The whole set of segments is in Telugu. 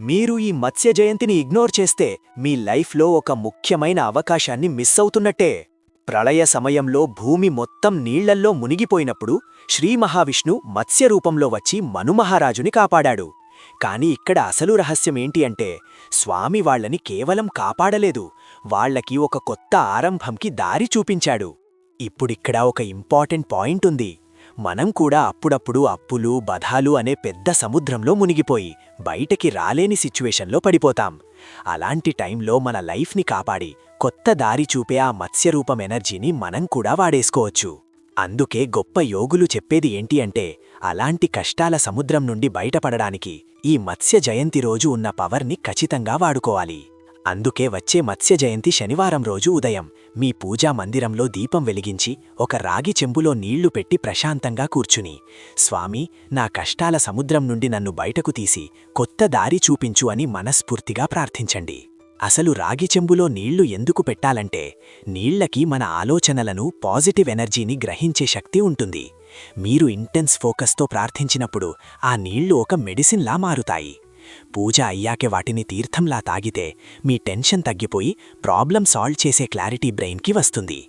మీరు ఈ మత్స్య జయంతిని ఇగ్నోర్ చేస్తే మీ లైఫ్లో ఒక ముఖ్యమైన అవకాశాన్ని మిస్ అవుతున్నట్టే. ప్రళయ సమయంలో భూమి మొత్తం నీళ్లల్లో మునిగిపోయినప్పుడు శ్రీ మహావిష్ణు మత్స్య రూపంలో వచ్చి మనుమహారాజుని కాపాడాడు. కాని ఇక్కడ అసలు రహస్యమేంటి అంటే, స్వామి వాళ్లని కేవలం కాపాడలేదు, వాళ్లకి ఒక కొత్త ఆరంభంకి దారి చూపించాడు. ఇప్పుడిక్కడ ఒక ఇంపార్టెంట్ పాయింట్ ఉంది. మనం కూడా అప్పుడప్పుడు అప్పులు బధాలు అనే పెద్ద సముద్రంలో మునిగిపోయి బయటకి రాలేని సిచ్యువేషన్లో పడిపోతాం. అలాంటి టైంలో మన లైఫ్ని కాపాడి కొత్త దారి చూపే ఆ మత్స్యరూపం ఎనర్జీని మనం కూడా వాడేసుకోవచ్చు. అందుకే గొప్ప యోగులు చెప్పేది ఏంటి అంటే, అలాంటి కష్టాల సముద్రం నుండి బయటపడడానికి ఈ మత్స్య జయంతి రోజు ఉన్న పవర్ని ఖచ్చితంగా వాడుకోవాలి. అందుకే వచ్చే మత్స్య జయంతి శనివారం రోజు ఉదయం మీ పూజా మందిరంలో దీపం వెలిగించి ఒక రాగి చెంబులో నీళ్లు పెట్టి ప్రశాంతంగా కూర్చుని, స్వామి, నా కష్టాల సముద్రం నుండి నన్ను బయటకు తీసి కొత్త దారి చూపించు అని మనస్ఫూర్తిగా ప్రార్థించండి. అసలు రాగి చెంబులో నీళ్లు ఎందుకు పెట్టాలంటే, నీళ్లకి మన ఆలోచనలను పాజిటివ్ ఎనర్జీని గ్రహించే శక్తి ఉంటుంది. మీరు ఇంటెన్స్ ఫోకస్తో ప్రార్థించినప్పుడు ఆ నీళ్లు ఒక మెడిసిన్లా మారుతాయి. పూజ అయ్యాకే వాటిని తీర్థంలా తాగితే మీ టెన్షన్ తగ్గిపోయి ప్రాబ్లం సాల్వ్ చేసే క్లారిటీ బ్రెయిన్కి వస్తుంది.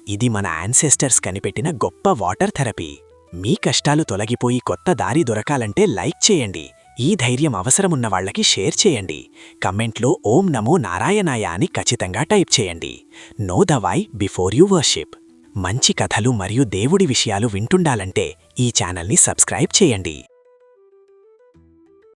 ఇది మన యాన్సెస్టర్స్ కనిపెట్టిన గొప్ప వాటర్ థెరపీ. మీ కష్టాలు తొలగిపోయి కొత్త దారి దొరకాలంటే లైక్ చేయండి. ఈ ధైర్యం అవసరమున్న వాళ్లకి షేర్ చేయండి. కమెంట్లో ఓం నమో నారాయణాయ అని ఖచ్చితంగా టైప్ చేయండి. Know the why before you worship. మంచి కథలు మరియు దేవుడి విషయాలు వింటుండాలంటే ఈ ఛానల్ని సబ్స్క్రైబ్ చేయండి.